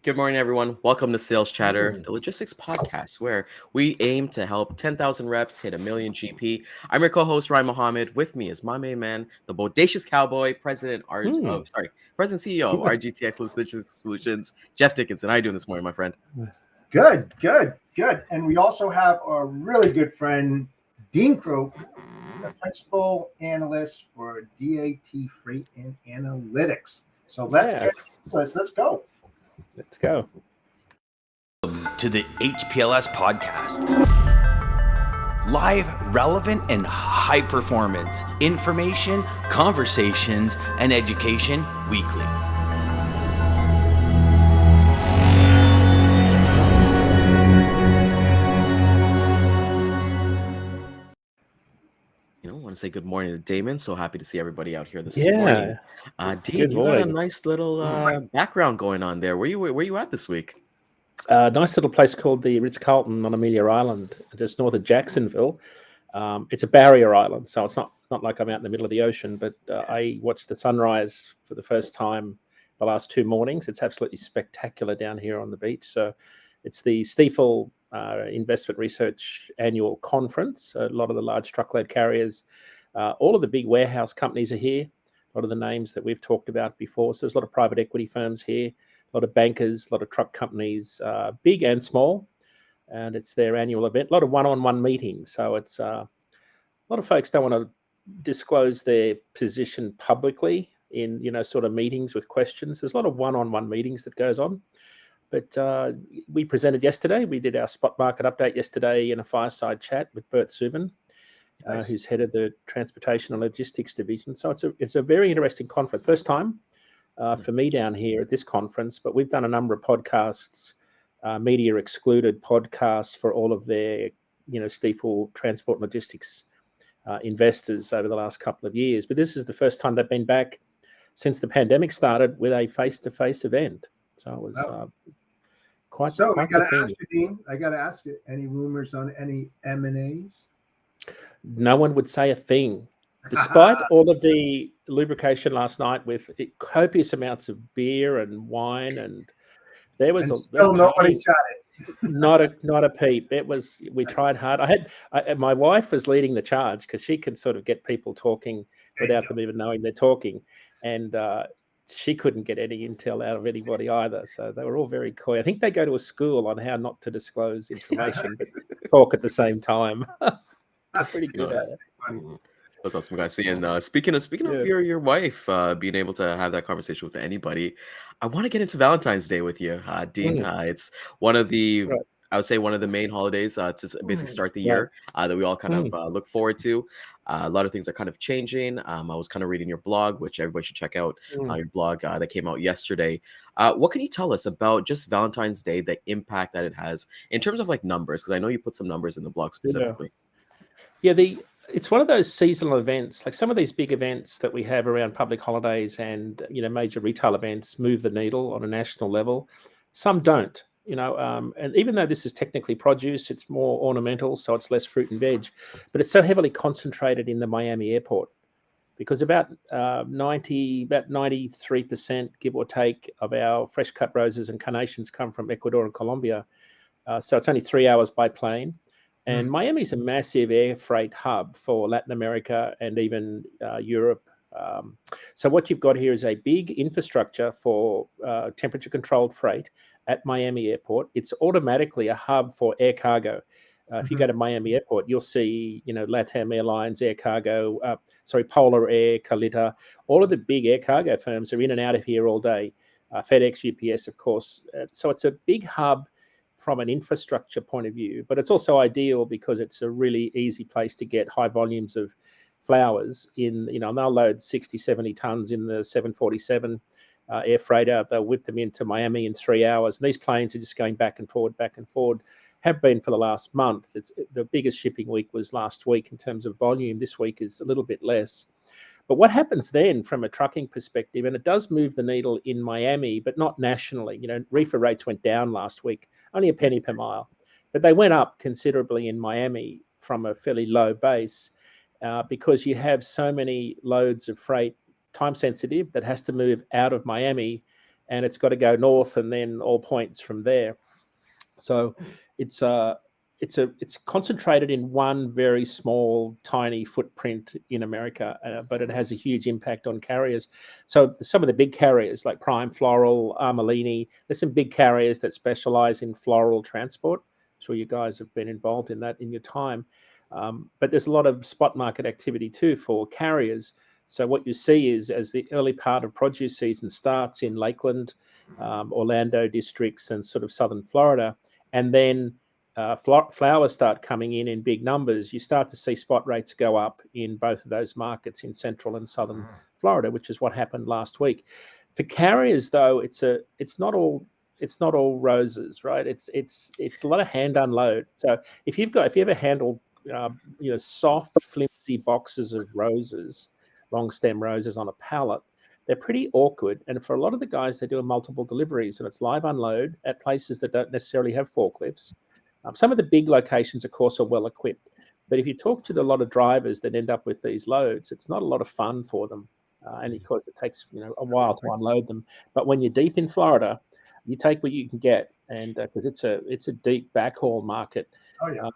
Good morning, everyone. Welcome to Sales Chatter, Mm. the logistics podcast, where we aim to help 10,000 reps hit a million GP. I'm your co-host Ryan Mohammed. With me is my main man, the bodacious cowboy, Mm. President CEO of RGTX Logistics Solutions, Jeff Dickinson. How you doing this morning, my friend? Good. And we also have a really good friend, Dean Croke, the principal analyst for DAT Freight and Analytics. So let's Yeah, get into this. Let's go. let's go. To the HPLS podcast. Live, relevant, and high performance information, conversations, and education weekly. I want to say good morning to Daman. So happy to see everybody out here this morning. Yeah, Dean, good you got a morning. nice little background going on there. Where you at this week? Nice little place called the Ritz-Carlton on Amelia Island, just north of Jacksonville. It's a barrier island, so it's not like I'm out in the middle of the ocean, but I watched the sunrise for the first time the last 2 mornings. It's absolutely spectacular down here on the beach. So it's the Stifel Investment Research Annual Conference. A lot of the large truckload carriers, all of the big warehouse companies are here. A lot of the names that we've talked about before. So there's a lot of private equity firms here, a lot of bankers, a lot of truck companies, big and small. And it's their annual event. A lot of one-on-one meetings. So it's a lot of folks don't want to disclose their position publicly in sort of meetings with questions. There's a lot of one-on-one meetings that goes on. But we presented yesterday. We did our spot market update yesterday in a fireside chat with Bert Subin, Nice. who's head of the Transportation and Logistics Division. So it's a very interesting conference. First time for me down here at this conference, but we've done a number of podcasts, media excluded podcasts for all of their, Stifel Transport and Logistics investors over the last couple of years. But this is the first time they've been back since the pandemic started with a face-to-face event. So it was quite So I the got to thing. ask you, Dean. I got to ask you, any rumors on any M&As? No one would say a thing. Despite all of the lubrication last night with copious amounts of beer and wine, and there was And a still nobody chatted. not a peep. We tried hard. My wife was leading the charge because she can sort of get people talking without them even knowing they're talking, and she couldn't get any intel out of anybody either. So they were all very coy. I think they go to a school on how not to disclose information but talk at the same time. They're pretty good at it. That's awesome, guys. And speaking of your wife being able to have that conversation with anybody, I want to get into Valentine's Day with you, Dean. It's one of the Right. I would say one of the main holidays to basically start the Right. year that we all kind of look forward to. A lot of things are kind of changing. I was kind of reading your blog, which everybody should check out. Your blog that came out yesterday. What can you tell us about just Valentine's Day, the impact that it has in terms of like numbers? Because I know you put some numbers in the blog specifically. Yeah, it's one of those seasonal events. Like some of these big events that we have around public holidays and major retail events move the needle on a national level. Some don't. And even though this is technically produce, it's more ornamental, so it's less fruit and veg. But it's so heavily concentrated in the Miami airport because about 93%, give or take, of our fresh cut roses and carnations come from Ecuador and Colombia. So it's only 3 hours by plane. And Miami's a massive air freight hub for Latin America and even Europe. So what you've got here is a big infrastructure for temperature-controlled freight at Miami Airport. It's automatically a hub for air cargo. If you go to Miami Airport, you'll see, LATAM Airlines, Air Cargo, Polar Air, Calita. All of the big air cargo firms are in and out of here all day. FedEx, UPS, of course. So it's a big hub from an infrastructure point of view, but it's also ideal because it's a really easy place to get high volumes of flowers in, and they'll load 60, 70 tons in the 747 air freighter. They'll whip them into Miami in 3 hours. And these planes are just going back and forward, have been for the last month. The biggest shipping week was last week in terms of volume. This week is a little bit less. But what happens then from a trucking perspective, and it does move the needle in Miami, but not nationally. Reefer rates went down last week, only a penny per mile, but they went up considerably in Miami from a fairly low base because you have so many loads of freight, time sensitive, that has to move out of Miami and it's got to go north and then all points from there. So it's concentrated in one very small, tiny footprint in America, but it has a huge impact on carriers. So some of the big carriers like Prime Floral, Armalini, there's some big carriers that specialize in floral transport. I'm sure you guys have been involved in that in your time. But there's a lot of spot market activity too for carriers. So what you see is as the early part of produce season starts in Lakeland, Orlando districts and sort of southern Florida, and then flowers start coming in big numbers, you start to see spot rates go up in both of those markets in central and southern Florida, which is what happened last week. For carriers, though, it's not all roses, right? It's a lot of hand unload. So if you ever handled soft, flimsy boxes of roses, long stem roses on a pallet, they're pretty awkward. And for a lot of the guys, they're doing multiple deliveries, and it's live unload at places that don't necessarily have forklifts. Some of the big locations, of course, are well equipped. But if you talk to a lot of drivers that end up with these loads, it's not a lot of fun for them. And of course, it takes a while to unload them. But when you're deep in Florida, you take what you can get, and because it's a deep backhaul market. Oh, yeah.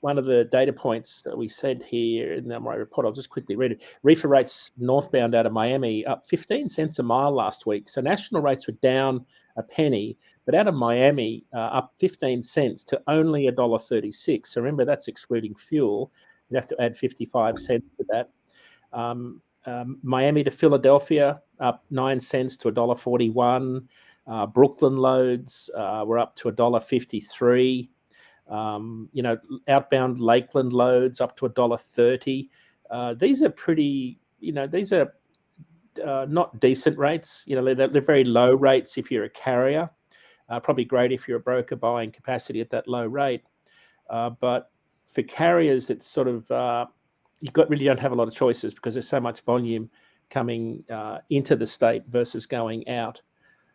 One of the data points that we said here in my report, I'll just quickly read it. Reefer rates northbound out of Miami up 15 cents a mile last week. So national rates were down a penny, but out of Miami up 15 cents to only $1.36. So remember, that's excluding fuel. You have to add 55 cents to that. Miami to Philadelphia up 9 cents to $1.41. Brooklyn loads were up to $1.53. Outbound Lakeland loads up to $1.30. These are pretty, these are not decent rates. They're very low rates if you're a carrier. Probably great if you're a broker buying capacity at that low rate. But for carriers, it's sort of, really don't have a lot of choices because there's so much volume coming into the state versus going out.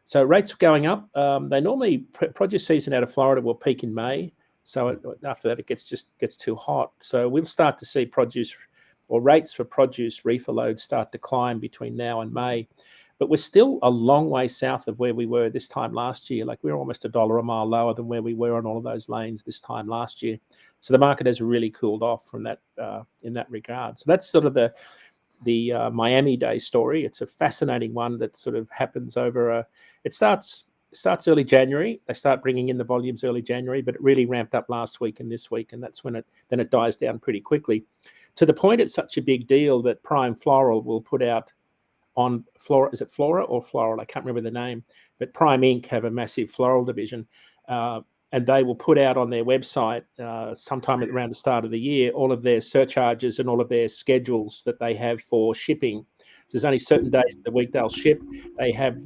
So rates are going up. They normally, produce season out of Florida will peak in May. So after that, it gets too hot. So we'll start to see produce or rates for produce reefer loads start to climb between now and May. But we're still a long way south of where we were this time last year. Like we're almost $1 a mile lower than where we were on all of those lanes this time last year. So the market has really cooled off from that in that regard. So that's sort of the Miami Day story. It's a fascinating one that sort of happens over it starts early January. They start bringing in the volumes early January, but it really ramped up last week and this week, and that's when it dies down pretty quickly. To the point, it's such a big deal that Prime Floral will put out on Flora. Is it Flora or Floral? I can't remember the name, but Prime Inc. have a massive floral division, and they will put out on their website sometime around the start of the year all of their surcharges and all of their schedules that they have for shipping. So there's only certain days of the week they'll ship. They had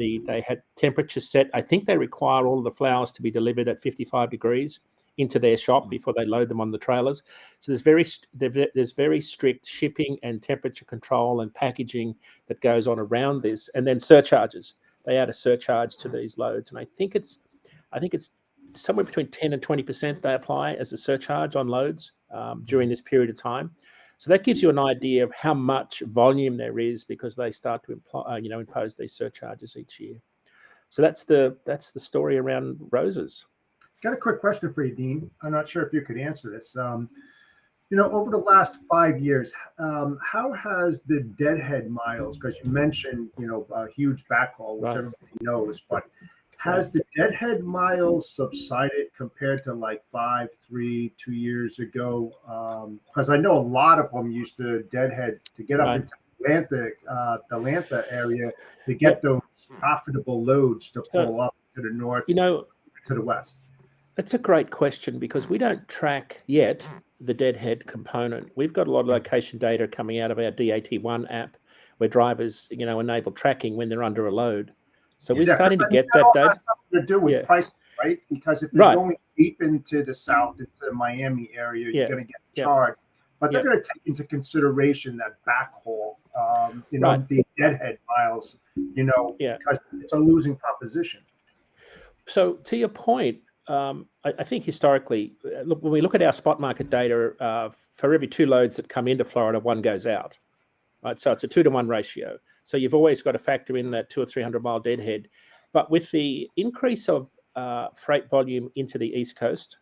temperature set. I think they require all of the flowers to be delivered at 55 degrees into their shop before they load them on the trailers. So there's very strict shipping and temperature control and packaging that goes on around this, and then surcharges. They add a surcharge to these loads, and I think it's somewhere between 10 and 20% they apply as a surcharge on loads during this period of time. So that gives you an idea of how much volume there is because they start to impose these surcharges each year. So that's the story around roses. Got a quick question for you, Dean. I'm not sure if you could answer this. Over the last 5 years, how has the deadhead miles, because you mentioned, a huge backhaul, which everybody knows, but has the deadhead miles subsided compared to like 2 years ago? Because I know a lot of them used to deadhead to get up into the Atlanta area to get those profitable loads to pull up to the north, to the west. That's a great question because we don't track yet the deadhead component. We've got a lot of location data coming out of our DAT1 app where drivers, enable tracking when they're under a load. So we're starting to get that data. Has something to do with pricing, right? Because if you're going deep into the south, into the Miami area, you're going to get charged. But they're going to take into consideration that backhaul, the deadhead miles, because it's a losing proposition. So to your point, I think historically, when we look at our spot market data, for every 2 loads that come into Florida, 1 goes out. Right, so it's a 2-to-1 ratio. So you've always got to factor in that 200 or 300 mile deadhead. But with the increase of freight volume into the East Coast,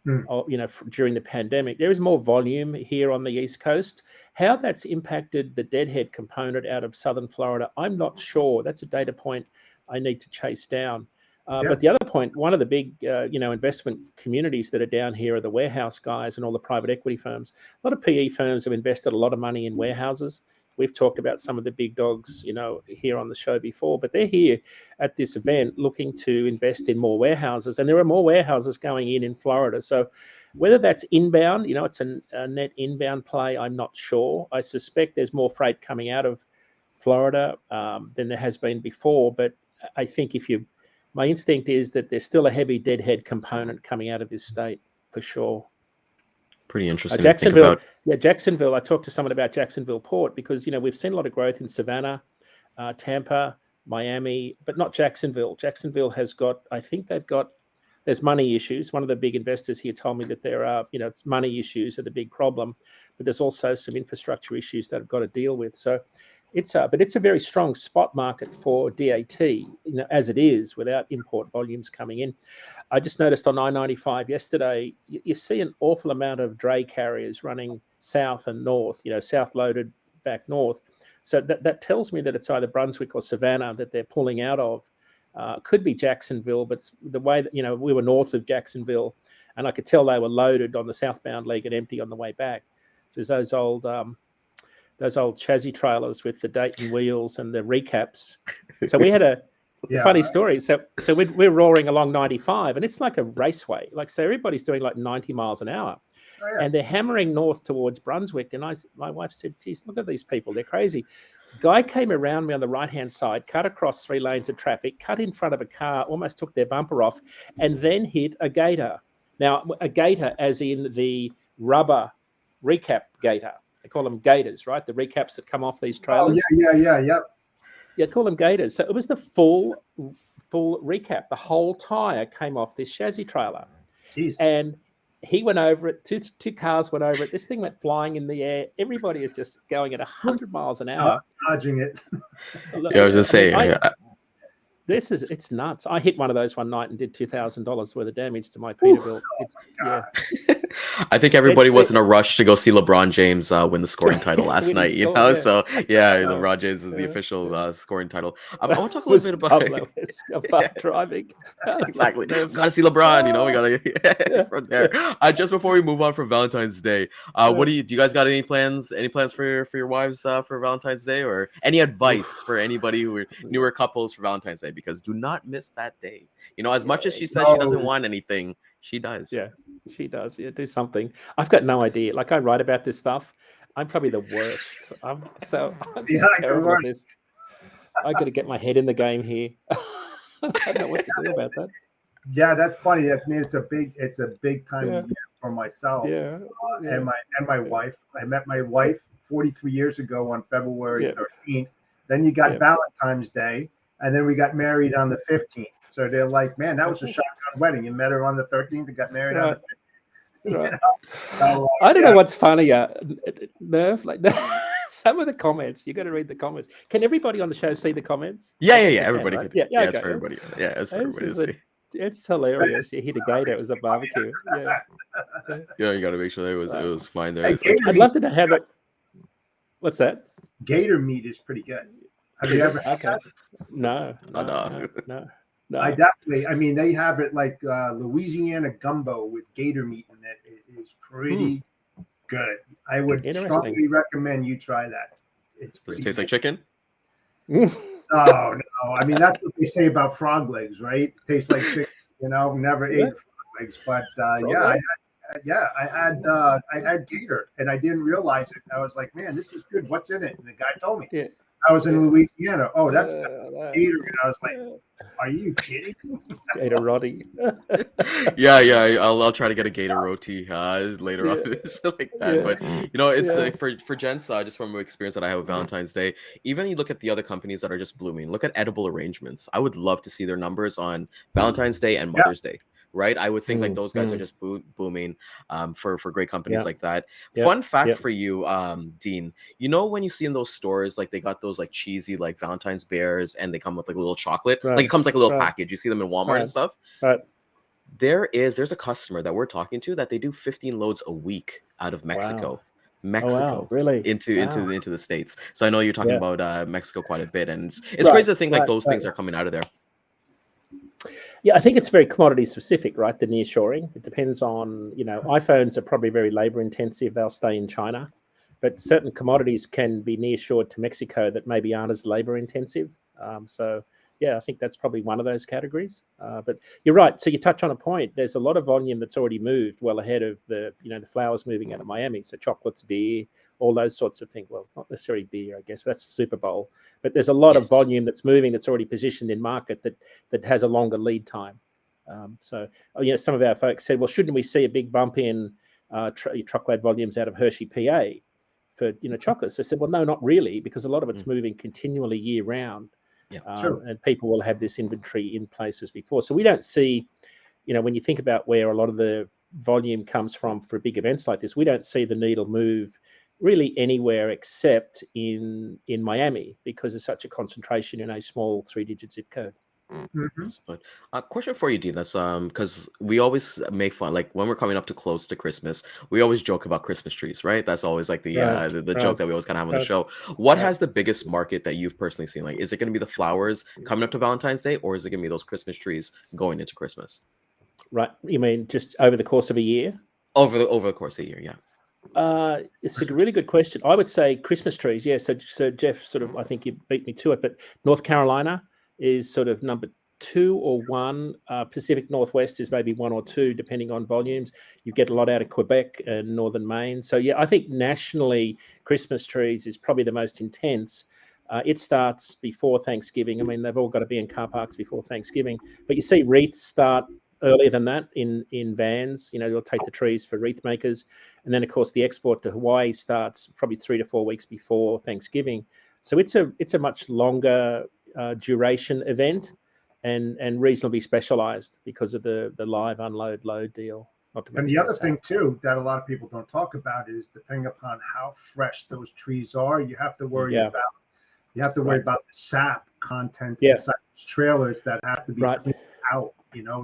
during the pandemic, there is more volume here on the East Coast. How that's impacted the deadhead component out of Southern Florida, I'm not sure. That's a data point I need to chase down. But the other point, one of the big, investment communities that are down here are the warehouse guys and all the private equity firms. A lot of PE firms have invested a lot of money in warehouses. We've talked about some of the big dogs, here on the show before, but they're here at this event looking to invest in more warehouses, and there are more warehouses going in Florida. So whether that's inbound, it's a net inbound play, I'm not sure. I suspect there's more freight coming out of Florida than there has been before, but I think my instinct is that there's still a heavy deadhead component coming out of this state for sure. Pretty interesting. Jacksonville, Jacksonville. I talked to someone about Jacksonville Port because we've seen a lot of growth in Savannah, Tampa, Miami, but not Jacksonville. Jacksonville has got, I think there's money issues. One of the big investors here told me that there are, it's money issues are the big problem, but there's also some infrastructure issues that I've got to deal with. So it's a very strong spot market for DAT, as it is without import volumes coming in. I just noticed on I-95 yesterday, you see an awful amount of dray carriers running south and north, south loaded back north. So that tells me that it's either Brunswick or Savannah that they're pulling out of. Could be Jacksonville, but the way that, we were north of Jacksonville and I could tell they were loaded on the southbound leg and empty on the way back. So there's those old chassis trailers with the Dayton wheels and the recaps. So we had a funny story. So we're roaring along 95 and it's like a raceway. So everybody's doing like 90 miles an hour. And they're hammering north towards Brunswick. And my wife said, geez, look at these people. They're crazy. Guy came around me on the right-hand side, cut across 3 lanes of traffic, cut in front of a car, almost took their bumper off, and then hit a gator. Now, a gator as in the rubber recap gator. They call them gators, right? The recaps that come off these trailers. Oh, yeah. Yeah, call them gators. So it was the full recap. The whole tire came off this chassis trailer. Jeez. And he went over it. Two cars went over it. This thing went flying in the air. Everybody is just going at 100 miles an hour. Dodging it. Yeah, I was just saying. It's nuts. I hit one of those one night and did $2,000 worth of damage to my Peterbilt. I think everybody was in a rush to go see LeBron James win the scoring title last night. So LeBron James is the official scoring title. I want to talk a little bit about driving. Exactly. Gotta see LeBron. We gotta from there. Just before we move on from Valentine's Day, what do you guys got any plans? Any plans for your wives for Valentine's Day, or any advice for anybody who are newer couples for Valentine's Day? Because do not miss that day. As much as she says she doesn't want anything, she does. Yeah, she does. Yeah, do something. I've got no idea. I write about this stuff. I'm probably the worst. I'm just terrible at this. I got to get my head in the game here. I don't know what to do about that. Yeah, that's funny. That's me. It's a big time year for myself. And my wife. I met my wife 43 years ago on February 13th. Then you got Valentine's Day. And then we got married on the 15th. So they're like, man, that was a shotgun wedding. You met her on the 13th and got married on the 15th. So, I don't know what's funnier, Nerve. Some of the comments, you got to read the comments. Can everybody on the show see the comments? Yeah. Everybody can. Yeah, it's for everybody. Yeah, it's for everybody to see. It's hilarious. You hit a gator. It was a barbecue. You got to make sure that it was fine there. I'd love to have it. What's that? Gator meat is pretty good. Have you ever had that? No. I definitely. I mean, they have it like Louisiana gumbo with gator meat in it. It is pretty good. I would strongly recommend you try that. Does it taste like chicken? No. I mean, that's what they say about frog legs, right? It tastes like chicken. Never ate frog legs, but I had gator and I didn't realize it. I was like, man, this is good. What's in it? And the guy told me. Yeah. I was in Louisiana. Oh, that's gator. And I was like, are you kidding? Gator roti. I'll try to get a gator roti later on. Like that. But it's for gents, just from experience that I have with Valentine's Day, even you look at the other companies that are just blooming. Look at Edible Arrangements. I would love to see their numbers on Valentine's Day and Mother's Day. right? I would think like those guys are just booming for great companies Yeah. like that. Yeah. Fun fact Yeah. for you, Dean, you know when you see in those stores like they got those like cheesy like Valentine's bears and they come with like a little chocolate, like it comes like a little package. You see them in Walmart and stuff. Right. There's a customer that we're talking to that they do 15 loads a week out of Mexico. Wow. Oh, wow. Really? into the States. So I know you're talking Yeah. about Mexico quite a bit, and it's crazy to think like those things are coming out of there. Yeah, I think it's very commodity specific, right? The nearshoring. It depends on, iPhones are probably very labor intensive. They'll stay in China, but certain commodities can be nearshored to Mexico that maybe aren't as labor intensive. So yeah, I think that's probably one of those categories. But you're right. So you touch on a point. There's a lot of volume that's already moved well ahead of the flowers moving out of Miami. So chocolates, beer, all those sorts of things. Well, not necessarily beer, I guess. That's Super Bowl. But there's a lot of volume that's moving that's already positioned in market that has a longer lead time. So some of our folks said, well, shouldn't we see a big bump in truckload volumes out of Hershey, PA for chocolates? I said, well, no, not really, because a lot of it's moving continually year round. Yeah, and people will have this inventory in place as before. So we don't see, when you think about where a lot of the volume comes from for big events like this, we don't see the needle move really anywhere except in Miami, because there's such a concentration in a small 3-digit zip code. But question for you, Dean. That's because we always make fun, like when we're coming up to close to Christmas, we always joke about Christmas trees, right? That's always like the joke that we always kind of have on the show. What has the biggest market that you've personally seen? Like, is it going to be the flowers coming up to Valentine's Day, or is it going to be those Christmas trees going into Christmas? Right. You mean just over the course of a year? Over the course of a year, yeah. It's a really good question. I would say Christmas trees. Yeah. So Jeff, sort of, I think you beat me to it, but North Carolina is sort of number 2 or 1. Pacific Northwest is maybe 1 or 2, depending on volumes. You get a lot out of Quebec and northern Maine. So yeah, I think nationally, Christmas trees is probably the most intense. It starts before Thanksgiving. I mean, they've all got to be in car parks before Thanksgiving. But you see wreaths start earlier than that in vans. You'll take the trees for wreath makers. And then, of course, the export to Hawaii starts probably 3 to 4 weeks before Thanksgiving. So it's a much longer duration event and reasonably specialized because of the live unload load deal. And the other thing too that a lot of people don't talk about is depending upon how fresh those trees are, you have to worry about the sap content inside those trailers that have to be cleaned out.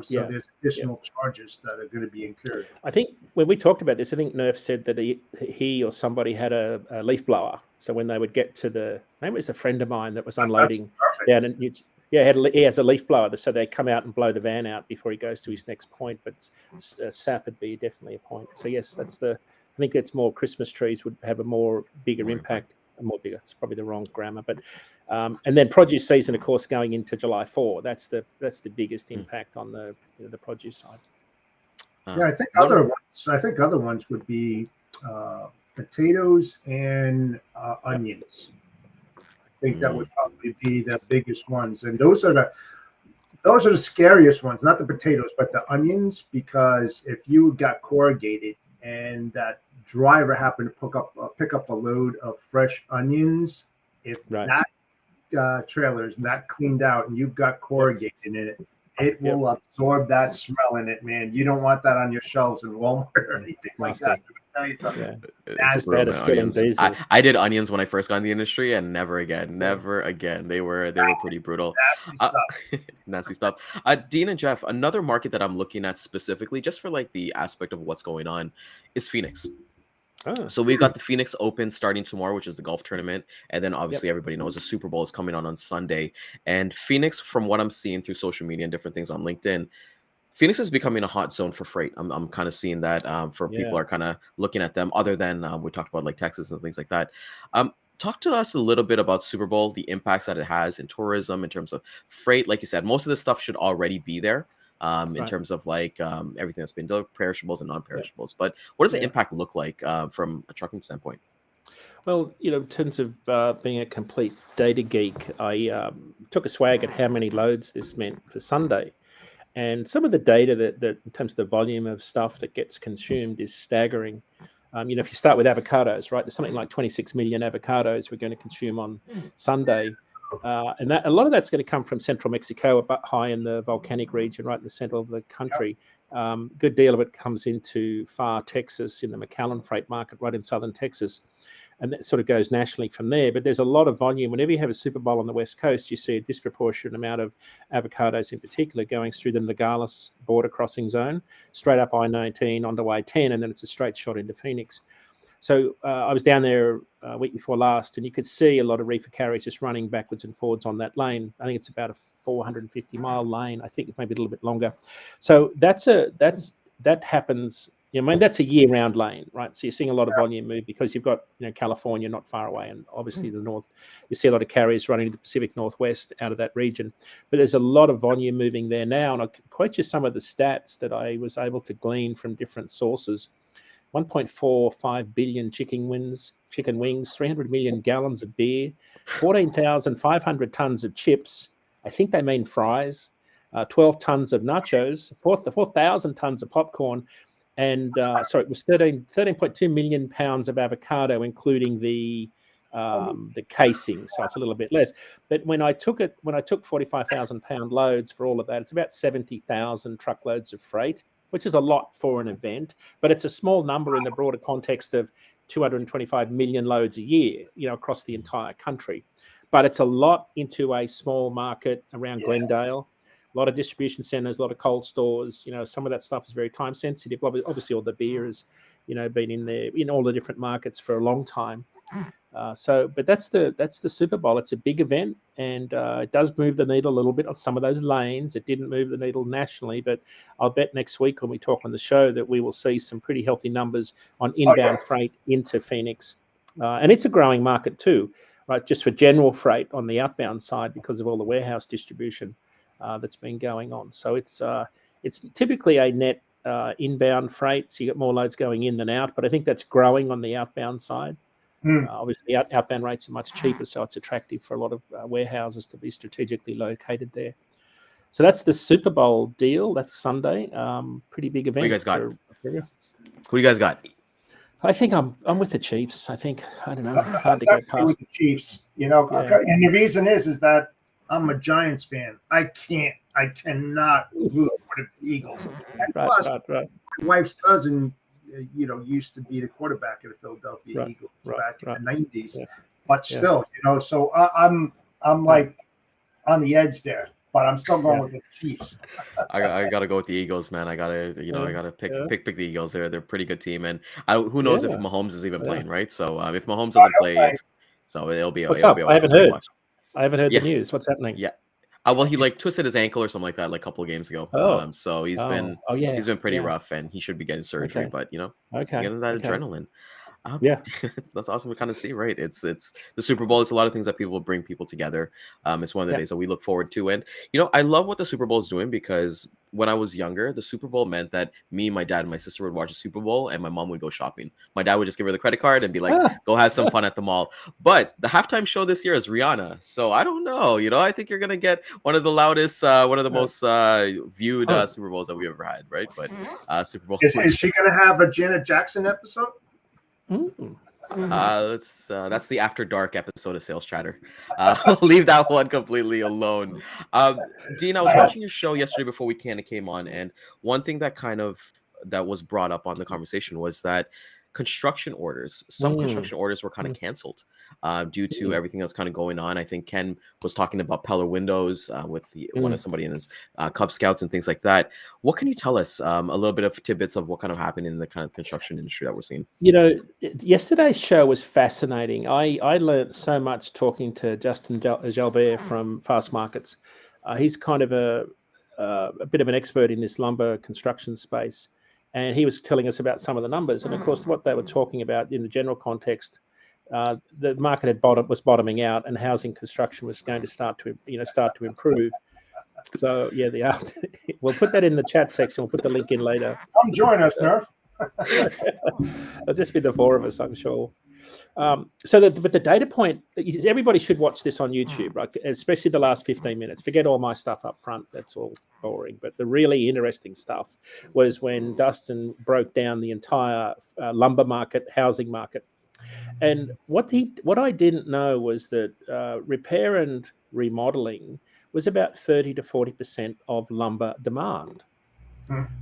So there's additional charges that are going to be incurred. I think when we talked about this, I think Nerf said that he or somebody had a leaf blower. So when they would get to maybe it was a friend of mine that was unloading down, and he has a leaf blower, so they come out and blow the van out before he goes to his next point. But sap would be definitely a point. So yes, I think it's more Christmas trees would have a bigger impact. More bigger. It's probably the wrong grammar, but and then produce season, of course, going into July 4. That's the biggest impact on the produce side. I think other ones would be potatoes and onions. I think that would probably be the biggest ones, and those are the scariest ones. Not the potatoes, but the onions, because if you got corrugated and that driver happened to pick up a load of fresh onions, if that trailer is not cleaned out and you've got corrugated in it, it will absorb that smell in it, man. You don't want that on your shelves in Walmart or anything like that. Tell you something. As bad as spilling diesel. I did onions when I first got in the industry, and never again. They were pretty brutal. Nasty stuff. Dean and Jeff, another market that I'm looking at specifically, just for like the aspect of what's going on, is Phoenix. So we've got the Phoenix Open starting tomorrow, which is the golf tournament. And then obviously everybody knows the Super Bowl is coming on Sunday. And Phoenix, from what I'm seeing through social media and different things on LinkedIn, Phoenix is becoming a hot zone for freight. I'm kind of seeing that people are kind of looking at them, other than we talked about like Texas and things like that. Talk to us a little bit about Super Bowl, the impacts that it has in tourism, in terms of freight. Like you said, most of this stuff should already be there. In terms of like everything that's been delivered, perishables and non-perishables. But what does the impact look like from a trucking standpoint? Well, in terms of being a complete data geek, I took a swag at how many loads this meant for Sunday. And some of the data that in terms of the volume of stuff that gets consumed is staggering. If you start with avocados, right, there's something like 26 million avocados we're going to consume on Sunday. And that a lot of that's going to come from central Mexico, but high in the volcanic region, right in the center of the country. Good deal of it comes into far Texas in the McAllen freight market, right in southern Texas. And that sort of goes nationally from there. But there's a lot of volume. Whenever you have a Super Bowl on the West Coast, you see a disproportionate amount of avocados in particular going through the Nogales border crossing zone, straight up I-19 onto I-10, and then it's a straight shot into Phoenix. So I was down there a week before last, and you could see a lot of reefer carriers just running backwards and forwards on that lane. I think it's about a 450-mile lane. I think it's maybe a little bit longer. So that happens. I mean, that's a year-round lane, right? So you're seeing a lot of volume move because you've got, California not far away, and obviously the north. You see a lot of carriers running to the Pacific Northwest out of that region. But there's a lot of volume moving there now, and I'll quote you some of the stats that I was able to glean from different sources. 1.45 billion chicken wings, 300 million gallons of beer, 14,500 tons of chips. I think they mean fries. 12 tons of nachos, 4,000 tons of popcorn. And it was 13.2 million pounds of avocado, including the casing. So it's a little bit less. But when I took 45,000 pound loads for all of that, it's about 70,000 truckloads of freight, which is a lot for an event. But it's a small number in the broader context of 225 million loads a year, across the entire country. But it's a lot into a small market around Glendale. A lot of distribution centers, a lot of cold stores. Some of that stuff is very time sensitive. Obviously, all the beer has, been in there in all the different markets for a long time. But that's the Super Bowl. It's a big event, and it does move the needle a little bit on some of those lanes. It didn't move the needle nationally, but I'll bet next week when we talk on the show that we will see some pretty healthy numbers on inbound freight into Phoenix, and it's a growing market too, right? Just for general freight on the outbound side because of all the warehouse distribution that's been going on. So it's typically a net inbound freight, so you get more loads going in than out. But I think that's growing on the outbound side. Obviously, outbound rates are much cheaper, so it's attractive for a lot of warehouses to be strategically located there. So that's the Super Bowl deal. That's Sunday. Pretty big event. Who you guys got? Who you guys got? I think I'm with the Chiefs. I don't know. Hard to go past with the Chiefs. And the reason is that I'm a Giants fan. I cannot root for the Eagles. And plus, my wife's cousin, used to be the quarterback of the Philadelphia Eagles back in the 90s. Yeah. But still, so I'm like on the edge there. But I'm still going with the Chiefs. I gotta go with the Eagles, man. I gotta pick the Eagles. They're a pretty good team, and who knows if Mahomes is even playing, right? So if Mahomes doesn't play, it'll be. What's up? I haven't heard. I haven't heard the news. What's happening? Yeah. Well, he twisted his ankle or something like that, a couple of games ago. So he's been pretty rough, and he should be getting surgery. But getting that adrenaline. That's awesome to kind of see, right? It's the Super Bowl. It's a lot of things that people bring people together. It's one of the days that we look forward to, and I love what the Super Bowl is doing because when I was younger, the Super Bowl meant that me, my dad, and my sister would watch the Super Bowl, and my mom would go shopping. My dad would just give her the credit card and be like, "Go have some fun at the mall." But the halftime show this year is Rihanna, so I don't know. I think you're gonna get one of the loudest, one of the most viewed Super Bowls that we ever had, right? But Super Bowl is she gonna have a Janet Jackson episode? That's the After Dark episode of Sales Chatter. We'll leave that one completely alone. Dean, I was watching your show yesterday before we came on, and one thing that was brought up on the conversation was that construction orders were kind of canceled due to everything that's kind of going on. I think Ken was talking about Peller Windows with somebody in his Cub Scouts and things like that. What can you tell us a little bit of tidbits of what kind of happened in the kind of construction industry that we're seeing? Yesterday's show was fascinating. I learned so much talking to Justin Jalbert from Fast Markets. He's kind of a bit of an expert in this lumber construction space. And he was telling us about some of the numbers. And of course, what they were talking about in the general context, the market was bottoming out, and housing construction was going to start to improve. So we'll put that in the chat section. We'll put the link in later. Come join us, Nerf. It'll just be the four of us, I'm sure. But the data point, everybody should watch this on YouTube, right? Especially the last 15 minutes. Forget all my stuff up front. That's all boring. But the really interesting stuff was when Dustin broke down the entire lumber market, housing market. And what I didn't know was that repair and remodeling was about 30 to 40% of lumber demand,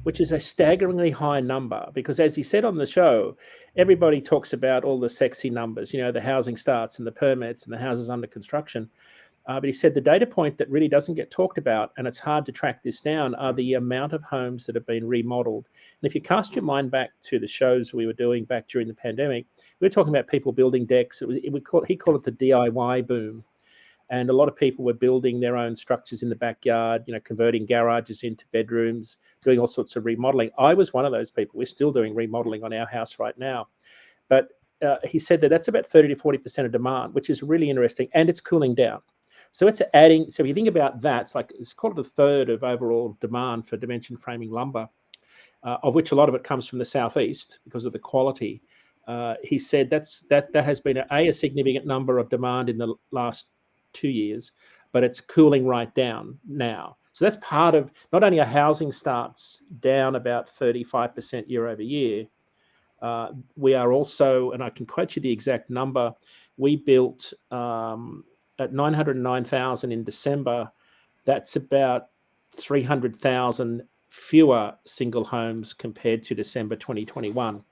which is a staggeringly high number, because as he said on the show, everybody talks about all the sexy numbers, the housing starts and the permits and the houses under construction. But he said the data point that really doesn't get talked about, and it's hard to track this down, are the amount of homes that have been remodeled. And if you cast your mind back to the shows we were doing back during the pandemic, we were talking about people building decks. He called it the DIY boom. And a lot of people were building their own structures in the backyard, converting garages into bedrooms, doing all sorts of remodeling. I was one of those people. We're still doing remodeling on our house right now. But he said that's about 30 to 40% of demand, which is really interesting. And it's cooling down. So it's adding. So if you think about that, it's called a third of overall demand for dimension framing lumber, of which a lot of it comes from the southeast because of the quality. He said that has been a significant number of demand in the last 2 years, but it's cooling right down now. So that's part of not only our housing starts down about 35% year over year. We are also, and I can quote you the exact number, we built at 909,000 in December. That's about 300,000 fewer single homes compared to December 2021.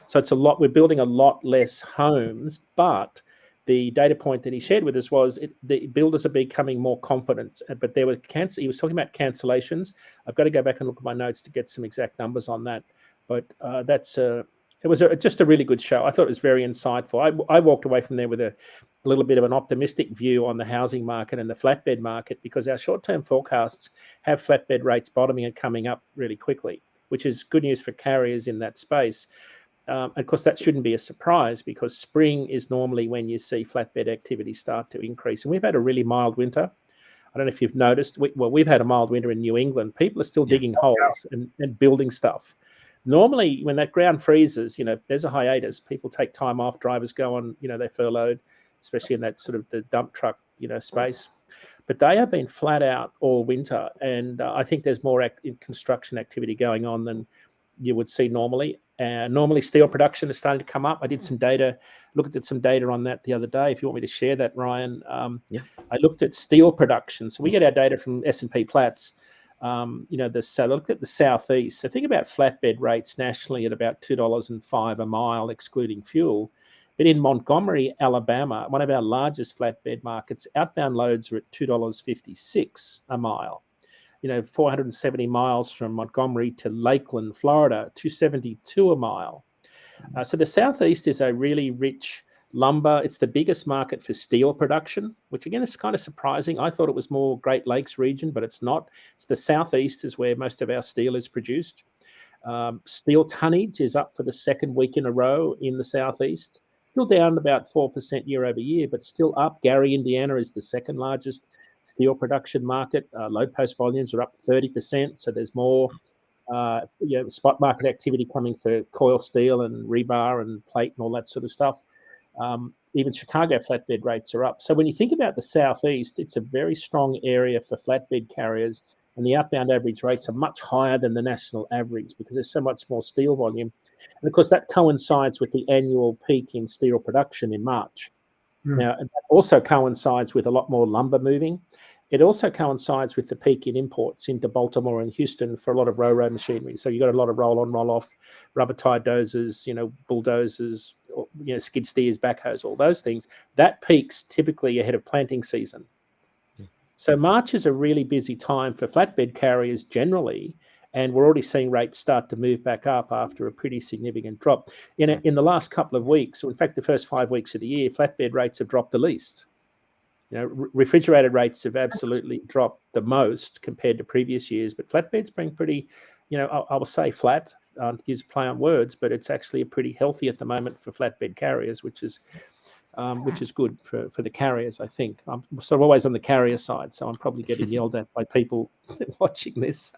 So it's a lot. We're building a lot less homes, but the data point that he shared with us was the builders are becoming more confident. But there were he was talking about cancellations. I've got to go back and look at my notes to get some exact numbers on that. But it was just a really good show. I thought it was very insightful. I walked away from there with a little bit of an optimistic view on the housing market and the flatbed market, because our short-term forecasts have flatbed rates bottoming and coming up really quickly, which is good news for carriers in that space. Of course, that shouldn't be a surprise, because spring is normally when you see flatbed activity start to increase. And we've had a really mild winter. I don't know if you've noticed. We've had a mild winter in New England. People are still digging holes and building stuff. Normally, when that ground freezes, there's a hiatus. People take time off. Drivers go on, they're furloughed, especially in that sort of the dump truck, space. But they have been flat out all winter. And I think there's more construction activity going on than you would see normally. Normally, steel production is starting to come up. I did looked at some data on that the other day. If you want me to share that, Ryan. I looked at steel production. So we get our data from S&P Platts. Look at the southeast. So think about flatbed rates nationally at about $2.05 a mile, excluding fuel. But in Montgomery, Alabama, one of our largest flatbed markets, outbound loads are at $2.56 a mile. 470 miles from Montgomery to Lakeland, Florida, $2.72 a mile. So the Southeast is a really rich lumber. It's the biggest market for steel production, which again is kind of surprising. I thought it was more Great Lakes region, but it's not. It's the Southeast is where most of our steel is produced. Steel tonnage is up for the second week in a row in the Southeast. Still down about 4% year over year, but still up. Gary, Indiana is the second largest steel production market. Load post volumes are up 30%. So there's more spot market activity coming for coil steel and rebar and plate and all that sort of stuff. Even Chicago flatbed rates are up. So when you think about the Southeast, it's a very strong area for flatbed carriers, and the outbound average rates are much higher than the national average because there's so much more steel volume. And of course, that coincides with the annual peak in steel production in March. Now, it also coincides with a lot more lumber moving. It also coincides with the peak in imports into Baltimore and Houston for a lot of row machinery. So you've got a lot of roll-on, roll-off, rubber-tired dozers, bulldozers, skid steers, backhoes, all those things. That peaks typically ahead of planting season. So March is a really busy time for flatbed carriers generally, and we're already seeing rates start to move back up after a pretty significant drop. In the last couple of weeks, or in fact the first 5 weeks of the year, flatbed rates have dropped the least. Refrigerated rates have absolutely dropped the most compared to previous years, but flatbed's been pretty, I will say flat, to use a play on words, but it's actually pretty healthy at the moment for flatbed carriers, which is good for the carriers, I think. I'm sort of always on the carrier side, so I'm probably getting yelled at by people watching this.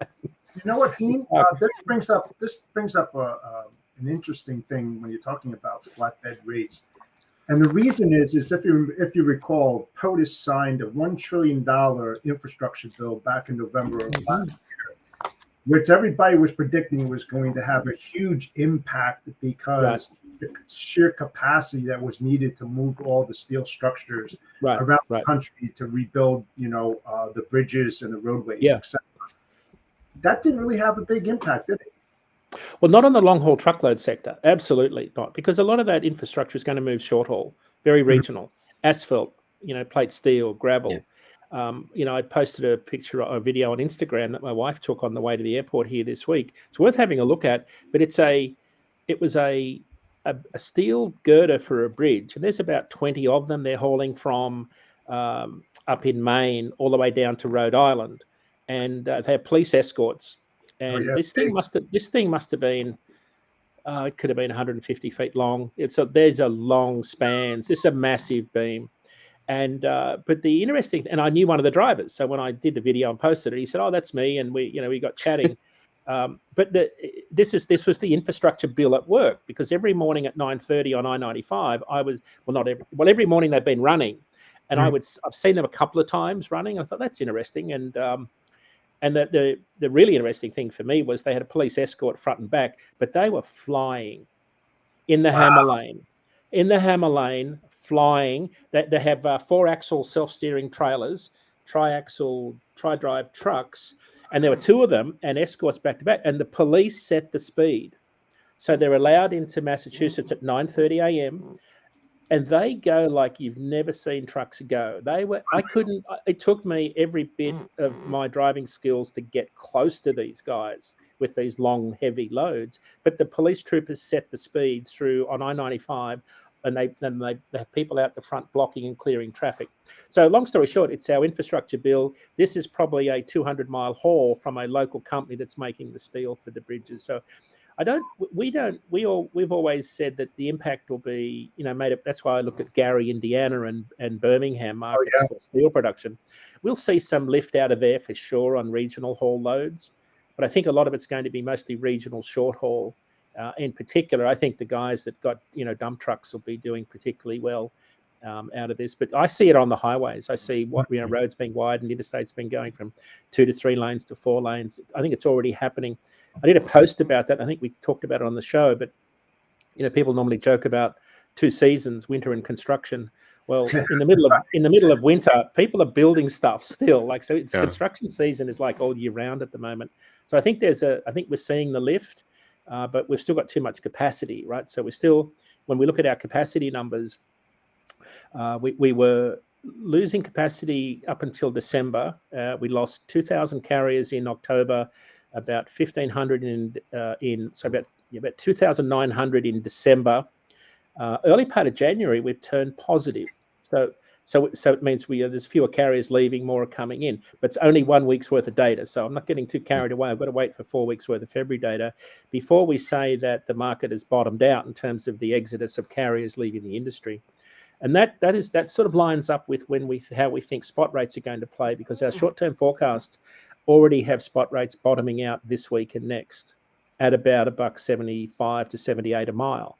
You know what, Dean? This brings up an interesting thing when you're talking about flatbed rates. And the reason is if you recall, POTUS signed a $1 trillion infrastructure bill back in November of last year, which everybody was predicting was going to have a huge impact because the sheer capacity that was needed to move all the steel structures Right, around the right. country to rebuild, the bridges and the roadways, Yeah. etc. That didn't really have a big impact, did it? Well, not on the long haul truckload sector. Absolutely not, because a lot of that infrastructure is going to move short haul, very regional, asphalt, plate steel, gravel. I posted a picture or a video on Instagram that my wife took on the way to the airport here this week. It's worth having a look at, but it was a steel girder for a bridge, and there's about 20 of them. They're hauling from up in Maine all the way down to Rhode Island, and they have police escorts. And this thing must have been, it could have been 150 feet long. There's a long spans. This is a massive beam. And but the interesting, and I knew one of the drivers. So when I did the video and posted it, he said, "Oh, that's me," and we got chatting. But this was the infrastructure bill at work, because every morning at 9:30 on I-95, every morning they've been running, and I've seen them a couple of times running. I thought that's interesting, and the really interesting thing for me was they had a police escort front and back, but they were flying in the hammer lane. In the hammer lane, flying. They have 4-axle self-steering trailers, tri-axle, tri-drive trucks, and there were 2 of them and escorts back to back. And the police set the speed, so they're allowed into Massachusetts at 9:30 a.m. and they go like you've never seen trucks go. It took me every bit of my driving skills to get close to these guys with these long, heavy loads. But the police troopers set the speeds through on I-95, and they have people out the front blocking and clearing traffic. So long story short, it's our infrastructure bill. This is probably a 200-mile haul from a local company that's making the steel for the bridges. So we've always said that the impact will be, made up. That's why I looked at Gary, Indiana and Birmingham markets for steel production. We'll see some lift out of there for sure on regional haul loads, but I think a lot of it's going to be mostly regional short haul. In particular, I think the guys that got, dump trucks will be doing particularly well out of this. But I see it on the highways. I see roads being widened, interstates been going from 2 to 3 lanes to 4 lanes. I think it's already happening. I did a post about that. I think we talked about it on the show, but people normally joke about 2 seasons, winter and construction. Well, in the middle of winter, people are building stuff still. Construction season is like all year round at the moment. So I think we're seeing the lift, but we've still got too much capacity, right? So when we look at our capacity numbers, we were losing capacity up until December. We lost 2,000 carriers in October, about 1,500 about 2,900 in December. Early part of January, we've turned positive. So it means there's fewer carriers leaving, more are coming in, but it's only 1 week's worth of data. So I'm not getting too carried away. I've got to wait for 4 weeks worth of February data before we say that the market has bottomed out in terms of the exodus of carriers leaving the industry. And that sort of lines up with how we think spot rates are going to play, because our short-term forecasts already have spot rates bottoming out this week and next at about $1.75 to 78 a mile.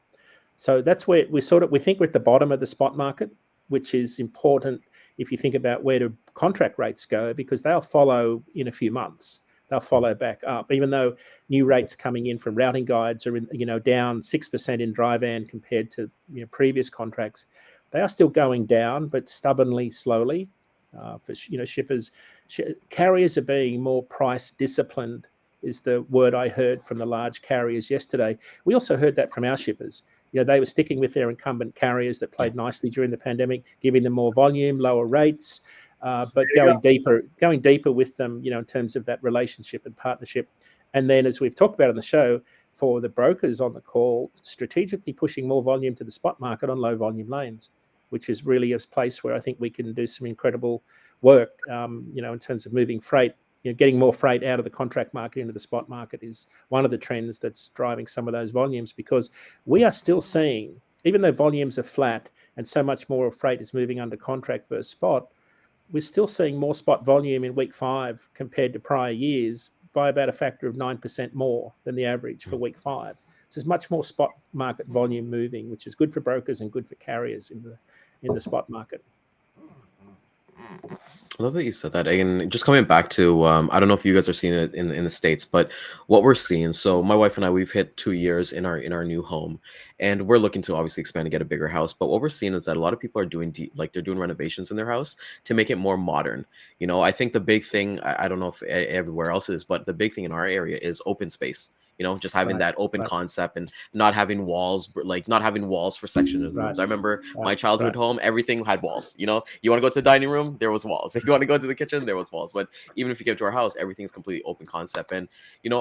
So that's where we think we're at the bottom of the spot market, which is important if you think about where do contract rates go, because they'll follow in a few months. They'll follow back up, even though new rates coming in from routing guides are down 6% in dry van compared to previous contracts. They are still going down, but stubbornly, slowly. For shippers, carriers are being more price disciplined, is the word I heard from the large carriers yesterday. We also heard that from our shippers. They were sticking with their incumbent carriers that played nicely during the pandemic, giving them more volume, lower rates, but going deeper with them, in terms of that relationship and partnership. And then, as we've talked about on the show, for the brokers on the call, strategically pushing more volume to the spot market on low volume lanes, which is really a place where I think we can do some incredible work, in terms of moving freight. Getting more freight out of the contract market into the spot market is one of the trends that's driving some of those volumes, because we are still seeing, even though volumes are flat and so much more of freight is moving under contract versus spot, we're still seeing more spot volume in week 5 compared to prior years by about a factor of 9% more than the average for week 5. So there's much more spot market volume moving, which is good for brokers and good for carriers in the spot market. I love that you said that. And just coming back to, I don't know if you guys are seeing it in the States, but what we're seeing. So my wife and I, we've hit 2 years in our new home, and we're looking to obviously expand and get a bigger house. But what we're seeing is that a lot of people are doing like they're doing renovations in their house to make it more modern. I think the big thing, I don't know if everywhere else is, but the big thing in our area is open space. Just having Right, that open right, concept and not having walls, like not having walls for section of right, rooms. I remember my right, childhood right, home, everything had walls. You want to go to the dining room, there was walls. If you want to go to the kitchen, there was walls. But even if you came to our house, everything's completely open concept. And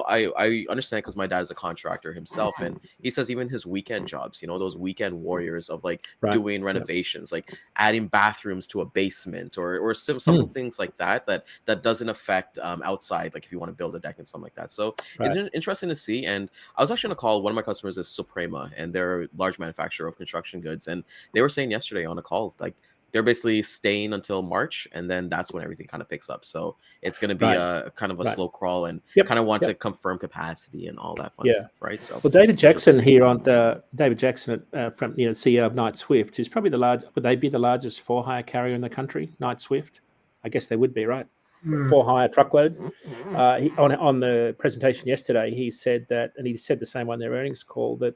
I understand because my dad is a contractor himself, and he says even his weekend jobs, those weekend warriors of like right. doing Yeah. renovations, like adding bathrooms to a basement or some simple Mm, things like that doesn't affect outside, like if you want to build a deck and something like that. So it's right. interesting to see. And I was actually going to call one of my customers is Suprema, and they're a large manufacturer of construction goods. And they were saying yesterday on a call, like they're basically staying until March, and then that's when everything kind of picks up. So it's going to be Right, a kind of a right. slow crawl, and Yep, kind of want to yep. confirm capacity and all that fun Yeah. stuff, right? So Well, David it's interesting Jackson to see. here on the David Jackson from CEO of Knight Swift, who's probably would they be the largest for hire carrier in the country? Knight Swift, I guess they would be, right? For hire truckload. On the presentation yesterday, he said that, and he said the same on their earnings call, that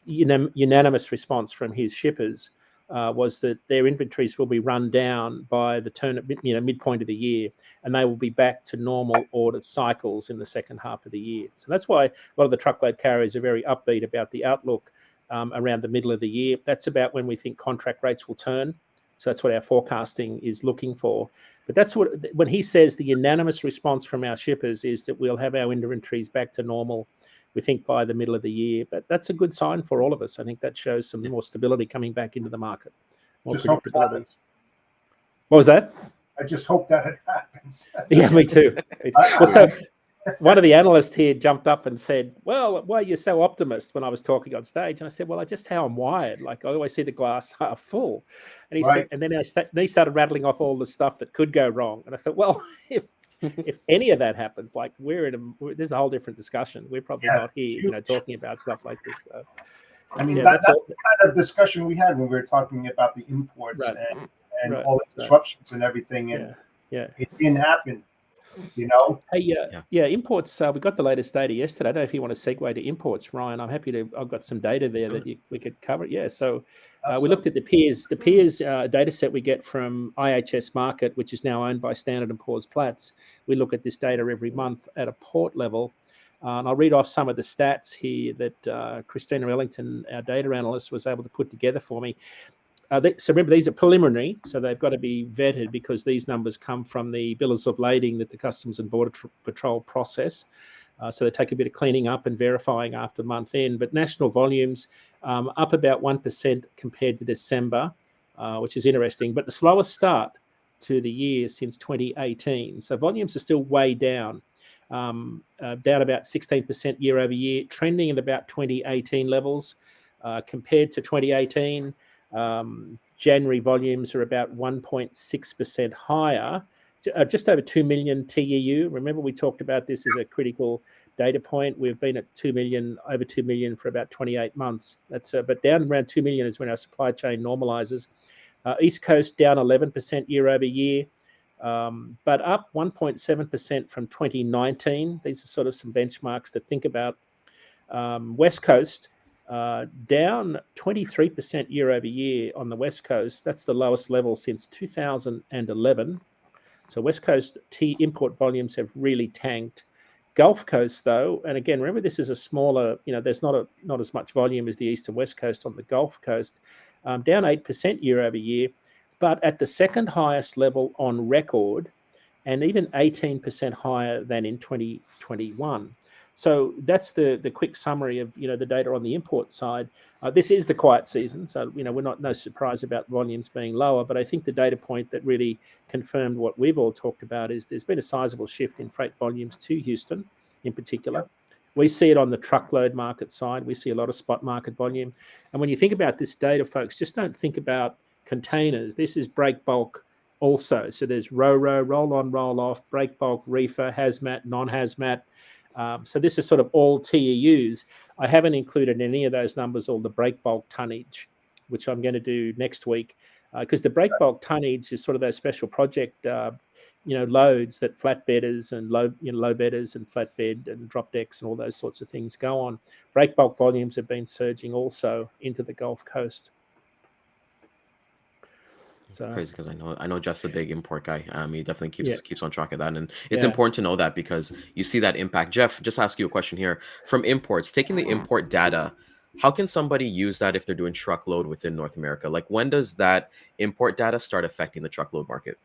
unanimous response from his shippers was that their inventories will be run down by the midpoint of the year, and they will be back to normal order cycles in the second half of the year. So that's why a lot of the truckload carriers are very upbeat about the outlook around the middle of the year. That's about when we think contract rates will turn. So that's what our forecasting is looking for. But that's when he says the unanimous response from our shippers is that we'll have our inventories back to normal, we think, by the middle of the year. But that's a good sign for all of us. I think that shows some more stability coming back into the market, more Just hope it predictability. happens. What was that? I just hope that it happens. Yeah, me too. Well, so one of the analysts here jumped up and said, "Well, why are you so optimist?" When I was talking on stage, and I said, "Well, I just how I'm wired. Like I always see the glass half full." And he said, and then he started rattling off all the stuff that could go wrong. And I thought, well, if any of that happens, like this is a whole different discussion. We're probably not here, talking about stuff like this. So, I mean, that's the kind of discussion we had when we were talking about the imports and all the disruptions and everything. And it didn't happen. Hey, imports. We got the latest data yesterday. I don't know if you want to segue to imports, Ryan. I'm happy to. I've got some data there that we could cover. Yeah. So we looked at the peers data set we get from IHS Market, which is now owned by Standard & Poor's Platts. We look at this data every month at a port level. And I'll read off some of the stats here that Christina Ellington, our data analyst, was able to put together for me. So remember, these are preliminary, so they've got to be vetted because these numbers come from the bills of lading that the Customs and Border Patrol process. So they take a bit of cleaning up and verifying after month end. But national volumes up about 1% compared to December, which is interesting. But the slowest start to the year since 2018. So volumes are still way down. Down about 16% year over year, trending at about 2018 levels. Compared to 2018, January volumes are about 1.6% higher, just over 2 million TEU. Remember, we talked about this as a critical data point. We've been at over 2 million for about 28 months. That's but down around 2 million is when our supply chain normalizes. East Coast down 11% year over year. But up 1.7% from 2019. These are sort of some benchmarks to think about. West Coast down 23% year over year on the West Coast. That's the lowest level since 2011. So West Coast import volumes have really tanked. Gulf Coast, though, and again, remember this is a smaller, there's not as much volume as the East and West Coast on the Gulf Coast, down 8% year over year, but at the second highest level on record, and even 18% higher than in 2021. So that's the quick summary of the data on the import side. This is the quiet season, so we're no surprise about volumes being lower. But I think the data point that really confirmed what we've all talked about is there's been a sizable shift in freight volumes to Houston, in particular. Yep. We see it on the truckload market side. We see a lot of spot market volume. And when you think about this data, folks, just don't think about containers. This is break bulk also. So there's ro-ro, roll on, roll off, break bulk, reefer, hazmat, non-hazmat. So this is sort of all TEUs. I haven't included in any of those numbers all the break bulk tonnage, which I'm going to do next week, because the break bulk tonnage is sort of those special project loads that flatbedders and low bedders and flatbed and drop decks and all those sorts of things go on. Break bulk volumes have been surging also into the Gulf Coast. So crazy, because I know Jeff's a big import guy. He definitely keeps on track of that, and it's Yeah. important to know that because you see that impact. Jeff, just ask you a question here. From imports, taking the import data, how can somebody use that if they're doing truckload within North America? Like, when does that import data start affecting the truckload market?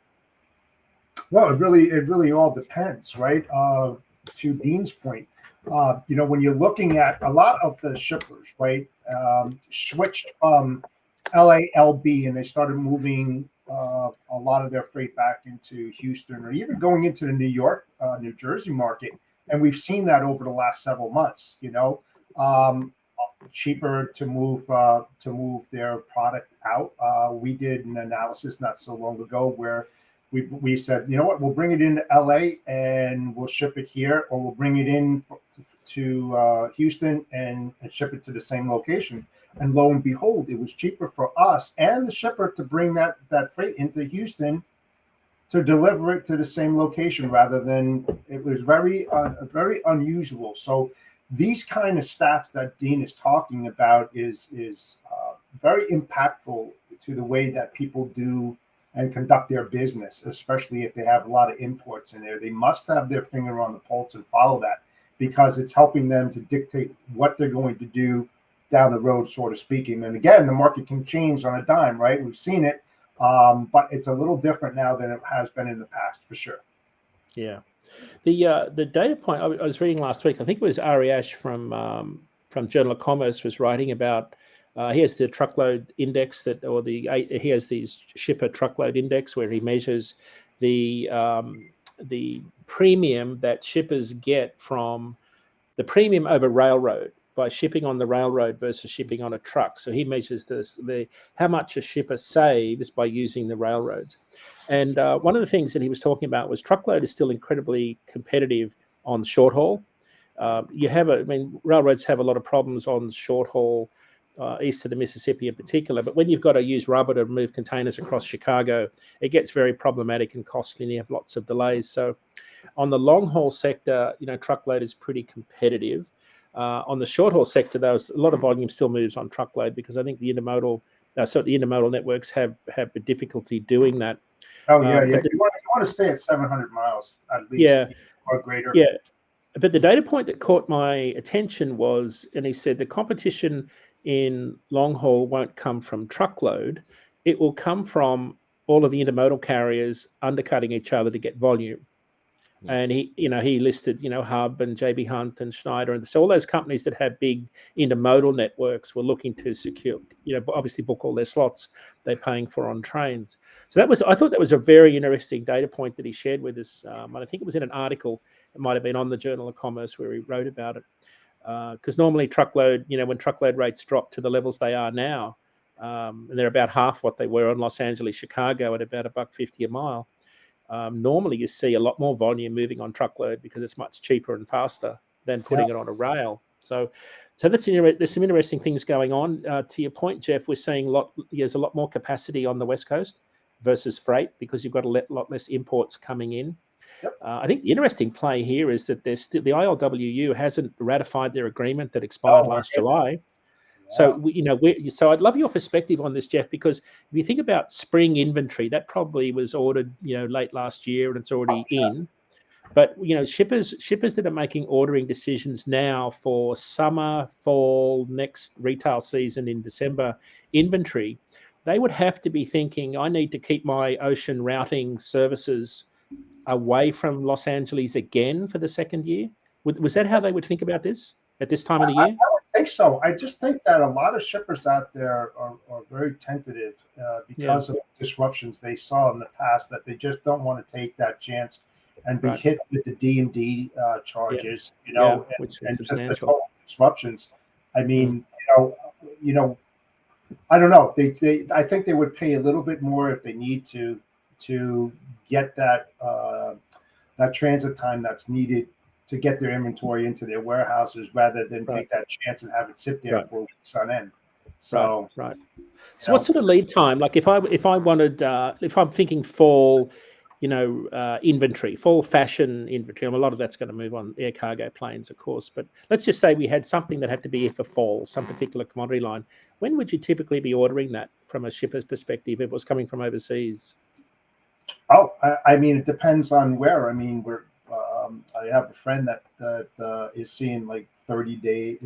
Well, it really all depends, right? To Dean's point, when you're looking at a lot of the shippers, right, switched from LALB and they started moving a lot of their freight back into Houston or even going into the New York, New Jersey market, and we've seen that over the last several months. Cheaper to move their product out. We did an analysis not so long ago where we said, you know what, we'll bring it into LA and we'll ship it here, or we'll bring it in to Houston and ship it to the same location. And lo and behold, it was cheaper for us and the shipper to bring that freight into Houston to deliver it to the same location rather than it was very unusual. So these kind of stats that Dean is talking about is very impactful to the way that people do and conduct their business, especially if they have a lot of imports in there. They must have their finger on the pulse and follow that, because it's helping them to dictate what they're going to do down the road, sort of speaking. And again, the market can change on a dime, right? We've seen it, but it's a little different now than it has been in the past, for sure. Yeah. The data point I was reading last week, I think it was Ari Ash from Journal of Commerce was writing about. He has the truckload index he has these shipper truckload index where he measures the premium that shippers get from the premium over railroad by shipping on the railroad versus shipping on a truck. So he measures how much a shipper saves by using the railroads. And one of the things that he was talking about was truckload is still incredibly competitive on short haul. Railroads have a lot of problems on short haul, east of the Mississippi in particular. But when you've got to use rubber to move containers across Chicago, it gets very problematic and costly, and you have lots of delays. So on the long haul sector, truckload is pretty competitive. On the short haul sector, though, a lot of volume still moves on truckload because I think the intermodal networks have a difficulty doing that. Oh yeah. You want to stay at 700 miles at least, or greater. Yeah, but the data point that caught my attention was, and he said the competition in long haul won't come from truckload; it will come from all of the intermodal carriers undercutting each other to get volume. Yes. And he listed Hub and JB Hunt and Schneider, and so all those companies that have big intermodal networks were looking to secure, obviously book all their slots they're paying for on trains. So I thought that was a very interesting data point that he shared with us. And I think it was in an article. It might have been on the Journal of Commerce where he wrote about it. Because normally truckload, when truckload rates drop to the levels they are now, and they're about half what they were on Los Angeles, Chicago at about $1.50 a mile. Normally you see a lot more volume moving on truckload because it's much cheaper and faster than putting it on a rail. So there's some interesting things going on. To your point, Jeff, we're seeing there's a lot more capacity on the West Coast versus freight because you've got a lot less imports coming in. Yep. I think the interesting play here is that there's still the ILWU hasn't ratified their agreement that expired last July. So so I'd love your perspective on this, Jeff, because if you think about spring inventory, that probably was ordered late last year and it's already in. But shippers that are making ordering decisions now for summer, fall, next retail season in December inventory, they would have to be thinking, I need to keep my ocean routing services away from Los Angeles again for the second year. Was that how they would think about this at this time of the year? I don't think so. I just think that a lot of shippers out there are very tentative because of disruptions they saw in the past, that they just don't want to take that chance and be hit with the D&D charges, and just the total disruptions. I mean, I don't know. I think they would pay a little bit more if they need to get that that transit time that's needed to get their inventory into their warehouses rather than take that chance and have it sit there for weeks on end. So right. So what sort of lead time? Like if I wanted, if I'm thinking fall, inventory, full fashion inventory. A lot of that's going to move on air cargo planes, of course. But let's just say we had something that had to be here for fall, some particular commodity line. When would you typically be ordering that from a shipper's perspective if it was coming from overseas? Oh, I mean, it depends on where. I mean, I have a friend that is seeing like 30-day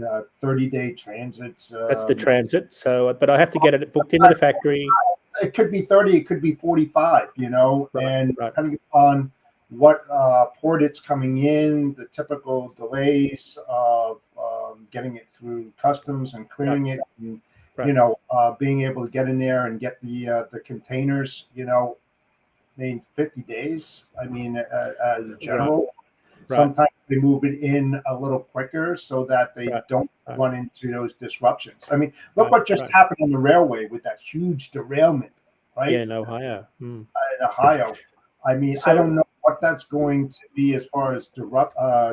transits. That's the transit. So, but I have to get it booked into the factory. It could be 30, it could be 45, and right. depending upon what port it's coming in, the typical delays of getting it through customs and clearing it, and being able to get in there and get the containers, I mean, 50 days. I mean, as a general, sometimes they move it in a little quicker so that they don't run into those disruptions. I mean, look what just happened on the railway with that huge derailment, right? Yeah, in Ohio. In Ohio. I mean, I don't know what that's going to be as far as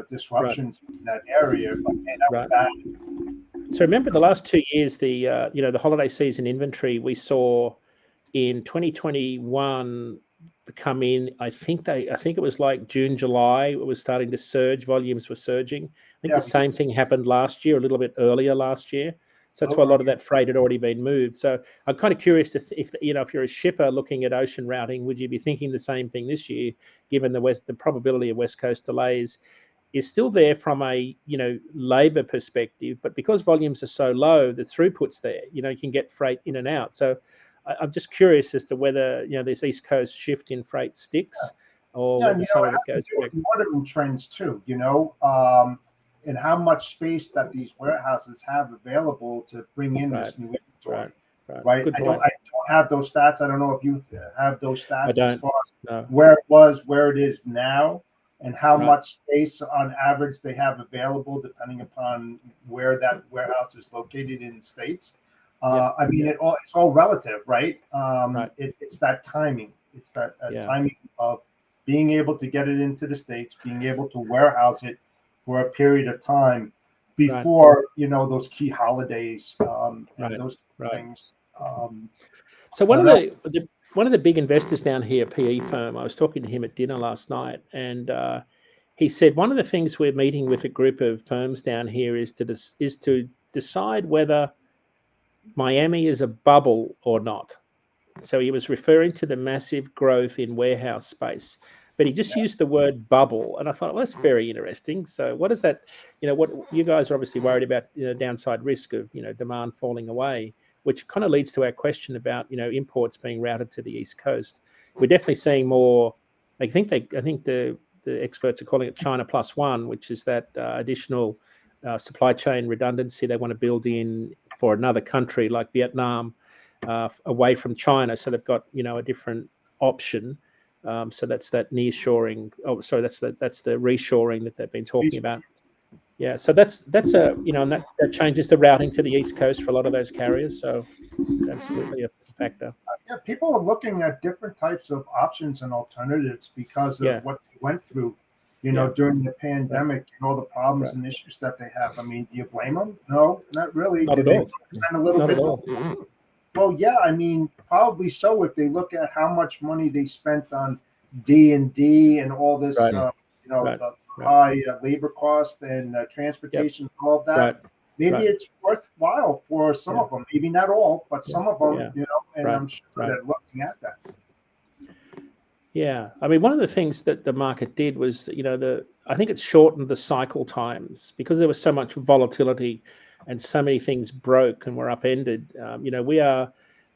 disruptions in that area. But man, that was bad. So remember the last 2 years, the holiday season inventory we saw in 2021 come in. I think it was like June, July. It was starting to surge. Volumes were surging. I think the same thing happened last year, a little bit earlier last year. So that's why a lot of that freight had already been moved. So I'm kind of curious if you're a shipper looking at ocean routing, would you be thinking the same thing this year, given the probability of West Coast delays is still there from a labor perspective, but because volumes are so low, the throughput's there. You can get freight in and out. So I'm just curious as to whether this East Coast shift in freight sticks, or whether some of it goes back. Modern trends too, and how much space that these warehouses have available to bring in this new inventory. Right. I don't have those stats. I don't know if you have those stats as far as where it was, where it is now, and how much space on average they have available, depending upon where that warehouse is located in the States. I mean, it's all relative, right? It's that timing. It's that timing of being able to get it into the States, being able to warehouse it for a period of time before those key holidays and those things. So one of the big investors down here, PE firm, I was talking to him at dinner last night, and he said one of the things we're meeting with a group of firms down here is to decide whether Miami is a bubble or not. So he was referring to the massive growth in warehouse space, but he just used the word bubble. And I thought, well, that's very interesting. So what is that? What you guys are obviously worried about, downside risk of, demand falling away, which kind of leads to our question about, imports being routed to the East Coast. We're definitely seeing more. I think the experts are calling it China plus one, which is that additional supply chain redundancy they want to build in for another country like Vietnam, away from China. So they've got, a different option. So that's that nearshoring. Oh, sorry, that's the reshoring that they've been talking about. Yeah. So that's and that changes the routing to the East Coast for a lot of those carriers. So it's absolutely a factor. Yeah, people are looking at different types of options and alternatives because of what they went through, during the pandemic and all the problems and issues that they have. I mean, do you blame them? No, not really. Not at all. Not at all. Well, yeah, I mean, probably so. If they look at how much money they spent on D&D and all this, the high labor cost and transportation, and all of that, maybe it's worthwhile for some of them. Maybe not all, but some of them, and I'm sure they're looking at that. Yeah, I mean, one of the things that the market did was, I think it's shortened the cycle times because there was so much volatility and so many things broke and were upended. We are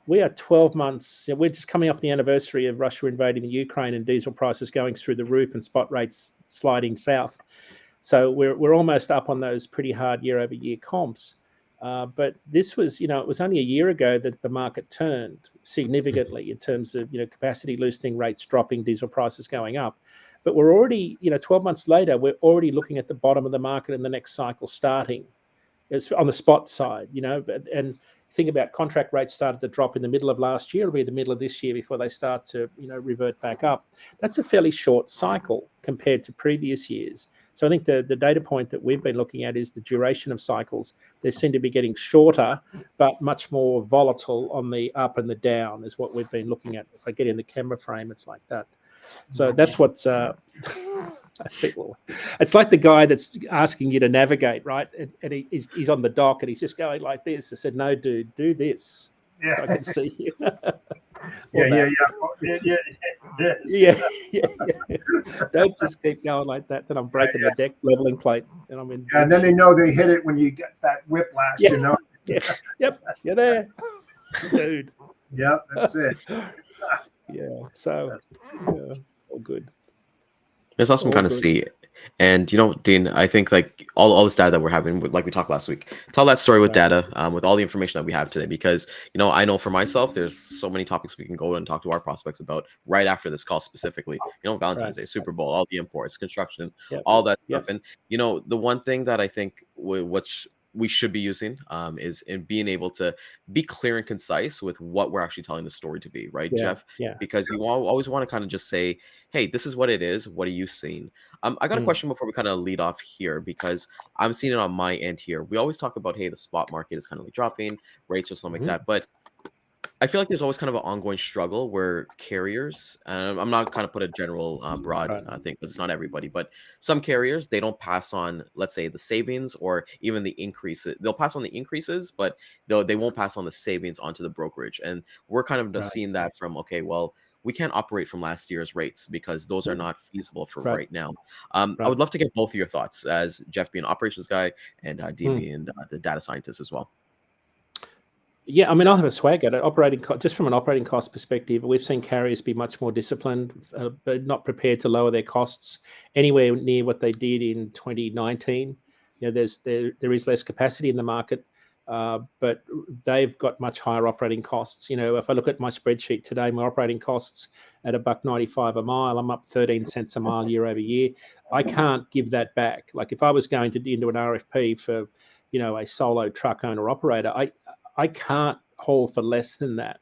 12 months. We're just coming up the anniversary of Russia invading the Ukraine and diesel prices going through the roof and spot rates sliding south. So we're almost up on those pretty hard year-over-year comps. But this was, it was only a year ago that the market turned significantly in terms of, capacity loosening, rates dropping, diesel prices going up. But we're already, 12 months later, we're already looking at the bottom of the market and the next cycle starting. It's on the spot side, and think about contract rates started to drop in the middle of last year. It'll be the middle of this year before they start to, revert back up. That's a fairly short cycle compared to previous years. So I think the data point that we've been looking at is the duration of cycles. They seem to be getting shorter, but much more volatile on the up and the down is what we've been looking at. If I get in the camera frame, it's like that. So that's what's. People, it's like the guy that's asking you to navigate, right? And he's on the dock and he's just going like this. I said, no, dude, do this. Yeah. So I can see you. Yeah. Don't just keep going like that. Then I'm breaking the deck leveling plate, and I'm in. Yeah, and then they know they hit it when you get that whiplash. Yeah. You know. Yep. You're there, dude. Yep, that's it. Yeah. So, yeah, all good. It's awesome All kind of good. see. And Dean, I think like all this data that we're having, like we talked last week, tell that story with data, with all the information that we have today, because I know for myself, there's so many topics we can go and talk to our prospects about right after this call specifically. Valentine's Day, Super Bowl, all the imports, construction, all that stuff. And the one thing that I think what's we should be using is in being able to be clear and concise with what we're actually telling the story to be, right, Jeff? Yeah. Because you always want to kind of just say, hey, this is what it is. What are you seeing? I got a question before we kind of lead off here, because I'm seeing it on my end here. We always talk about, hey, the spot market is kind of like dropping, rates or something like that. But I feel like there's always kind of an ongoing struggle where carriers, I'm not kind of put a general broad thing because it's not everybody, but some carriers, they don't pass on, let's say, the savings or even the increases. They'll pass on the increases, but they won't pass on the savings onto the brokerage. And we're kind of just seeing that from, okay, well, we can't operate from last year's rates because those are not feasible for right now. I would love to get both of your thoughts, as Jeff being an operations guy and Dean being the data scientist as well. Yeah, I mean, I'll have a swag at it. Just from an operating cost perspective, we've seen carriers be much more disciplined, but not prepared to lower their costs anywhere near what they did in 2019. There is less capacity in the market, but they've got much higher operating costs. If I look at my spreadsheet today, my operating costs at $1.95 a mile, I'm up 13 cents a mile year over year. I can't give that back. Like if I was going into an RFP for, a solo truck owner operator, I can't haul for less than that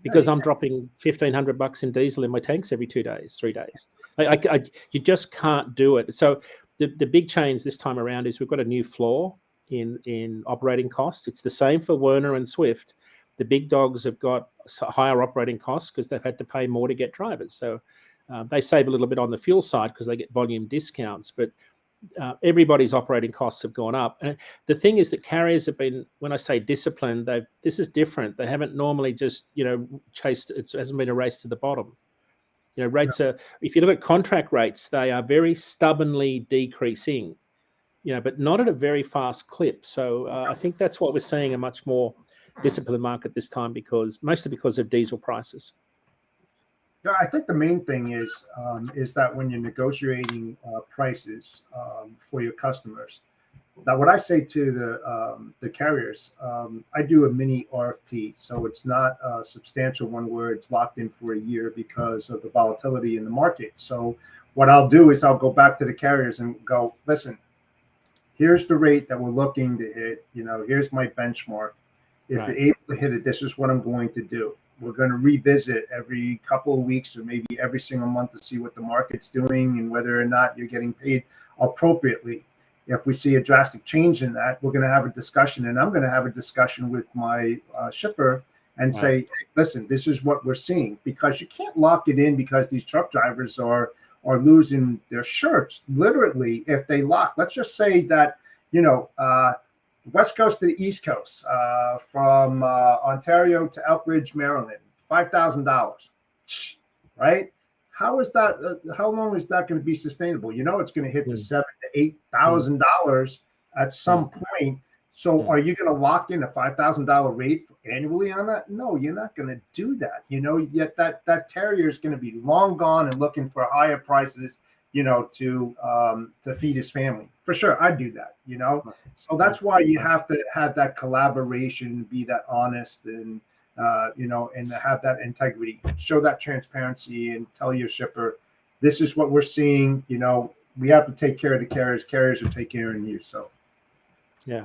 because I'm dropping $1,500 in diesel in my tanks every 2 days, 3 days. You just can't do it. So the big change this time around is we've got a new floor in operating costs. It's the same for Werner and Swift. The big dogs have got higher operating costs because they've had to pay more to get drivers. So they save a little bit on the fuel side because they get volume discounts, but everybody's operating costs have gone up. And the thing is that carriers have been, when I say disciplined, this is different. They haven't normally just, chased, it hasn't been a race to the bottom. Rates are, if you look at contract rates, they are very stubbornly decreasing, but not at a very fast clip. So I think that's what we're seeing, a much more disciplined market this time, mostly because of diesel prices. Yeah, I think the main thing is that when you're negotiating prices for your customers, now what I say to the carriers, I do a mini RFP, so it's not a substantial one where it's locked in for a year because of the volatility in the market. So what I'll do is I'll go back to the carriers and go, listen, here's the rate that we're looking to hit. Here's my benchmark. If you're able to hit it, this is what I'm going to do. We're going to revisit every couple of weeks or maybe every single month to see what the market's doing and whether or not you're getting paid appropriately. If we see a drastic change in that, we're going to have a discussion, and I'm going to have a discussion with my shipper and say, hey, listen, this is what we're seeing, because you can't lock it in because these truck drivers are losing their shirts literally if they lock. Let's just say that, West Coast to the East Coast, from Ontario to Elkridge, Maryland, $5,000, right? How is that? How long is that going to be sustainable? It's going to hit the $7,000 to $8,000 at some point. So, are you going to lock in a $5,000 rate annually on that? No, you're not going to do that. Yet that carrier is going to be long gone and looking for higher prices, to feed his family. For sure, I'd do that, So that's why you have to have that collaboration, be that honest and, and have that integrity, show that transparency and tell your shipper, this is what we're seeing. We have to take care of the carriers. Carriers are taking care of you. So, yeah.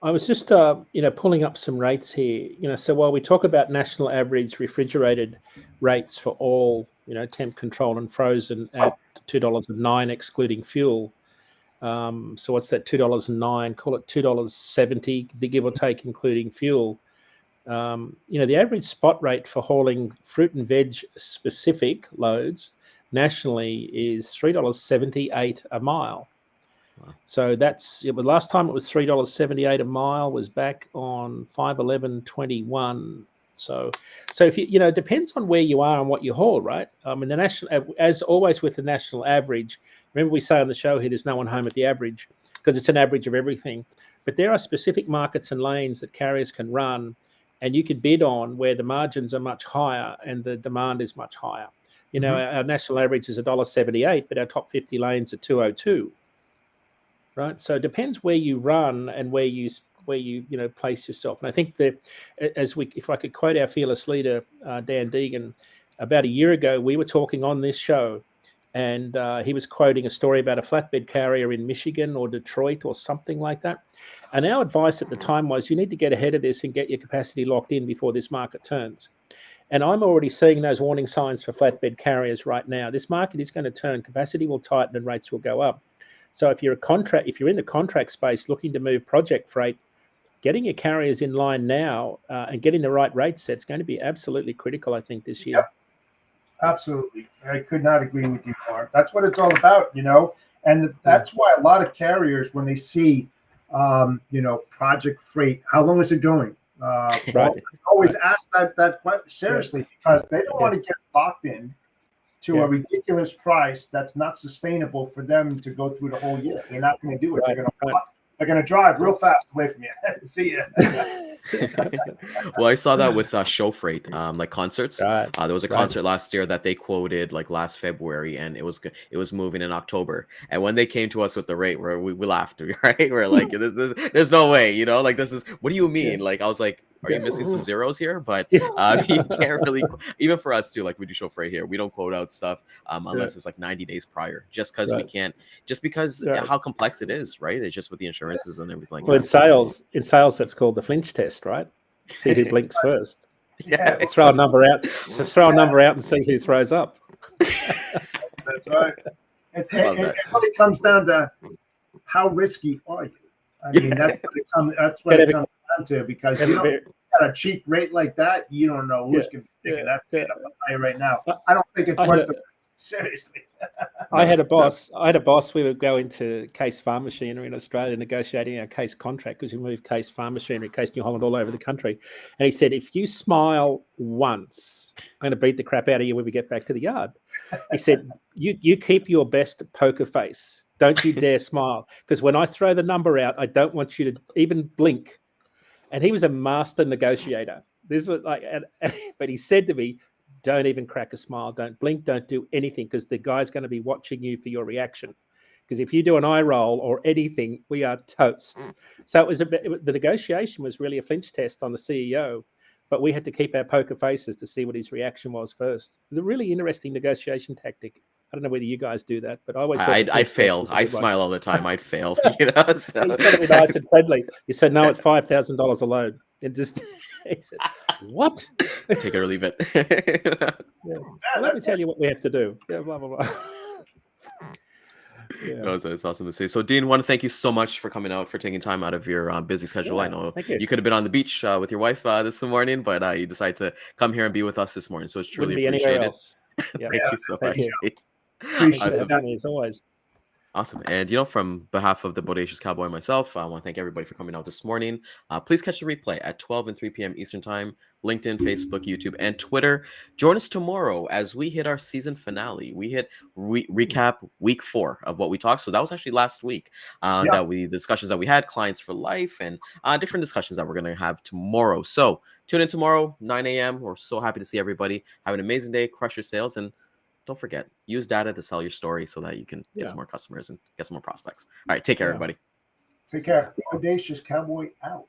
I was just, pulling up some rates here. So while we talk about national average refrigerated rates for all, temp control and frozen at $2.09 excluding fuel. So what's that? $2.09? Call it $2.70, the give or take, including fuel. The average spot rate for hauling fruit and veg specific loads nationally is $3.78 a mile. Wow. So last time it was $3.78 a mile was back on 5/11/21. So if it depends on where you are and what you haul, right? The national, as always with the national average. Remember we say on the show here, there's no one home at the average because it's an average of everything. But there are specific markets and lanes that carriers can run, and you could bid on where the margins are much higher and the demand is much higher. Our national average is $1.78, but our top 50 lanes are $2.02. Right, so it depends where you run and where you place yourself. And I think that if I could quote our fearless leader Dan Deegan, about a year ago we were talking on this show, and he was quoting a story about a flatbed carrier in Michigan or Detroit or something like that. And our advice at the time was you need to get ahead of this and get your capacity locked in before this market turns. And I'm already seeing those warning signs for flatbed carriers right now. This market is going to turn, capacity will tighten, and rates will go up. So if you're in the contract space looking to move project freight, getting your carriers in line now and getting the right rate set is going to be absolutely critical, I think, this year. Yep. Absolutely. I could not agree with you more. That's what it's all about, and that's why a lot of carriers, when they see, project freight, how long is it going? Right. Always ask that question seriously, because they don't want to get locked in to a ridiculous price that's not sustainable for them to go through the whole year. They're not going to do it. They're going to drive real fast away from you. See ya. Well, I saw that with show freight, like concerts. Right. There was a concert last year that they quoted like last February, and it was moving in October. And when they came to us with the rate, we laughed, right? We're like, there's no way, like this is. What do you mean? Yeah. Like I was like, are you missing some zeros here? But you can't really, even for us too, like we do show freight here, we don't quote out stuff unless it's like 90 days prior, just because we can't, just because how complex it is, right? It's just with the insurances and everything like that. In sales, that's called the flinch test, right? See who blinks first. Yeah, throw a number out. So throw a number out and see who throws up. That's right. It really comes down to how risky are you. I mean, that's what it comes down to, because you got a cheap rate like that, you don't know who's going to be picking that up high right now. I don't think it's worth it. Seriously. I had a boss. We would go into Case Farm Machinery in Australia negotiating our Case contract, because we moved Case Farm Machinery, Case New Holland, all over the country. And he said, if you smile once, I'm going to beat the crap out of you when we get back to the yard. He said, you keep your best poker face. Don't you dare smile, because when I throw the number out, I don't want you to even blink. And he was a master negotiator. This was but he said to me, don't even crack a smile, don't blink, don't do anything, because the guy's going to be watching you for your reaction. Because if you do an eye roll or anything, we are toast. So it was the negotiation was really a flinch test on the CEO, but we had to keep our poker faces to see what his reaction was first. It was a really interesting negotiation tactic. I don't know whether you guys do that, but I always I'd fail. I smile all the time. I'd fail. So. You've got to be nice and friendly. You said, no, it's $5,000 a load. And just he said, what? Take it or leave it. Well, let me tell you what we have to do. Yeah, blah blah blah. It's awesome to see. So, Dean, want to thank you so much for coming out, for taking time out of your busy schedule. I know you could have been on the beach with your wife this morning, but you decided to come here and be with us this morning. So it's truly appreciated. Thank you so much. Appreciate it, as always. Awesome. And, from behalf of the Bodacious Cowboy and myself, I want to thank everybody for coming out this morning. Please catch the replay at 12 and 3 p.m. Eastern Time, LinkedIn, Facebook, YouTube, and Twitter. Join us tomorrow as we hit our season finale. We hit recap week 4 of what we talked. So that was actually last week discussions that we had, clients for life, and different discussions that we're going to have tomorrow. So tune in tomorrow, 9 a.m. We're so happy to see everybody. Have an amazing day. Crush your sales, and don't forget, use data to sell your story so that you can get some more customers and get some more prospects. All right, take care, everybody. Take care. Bodacious Cowboy out.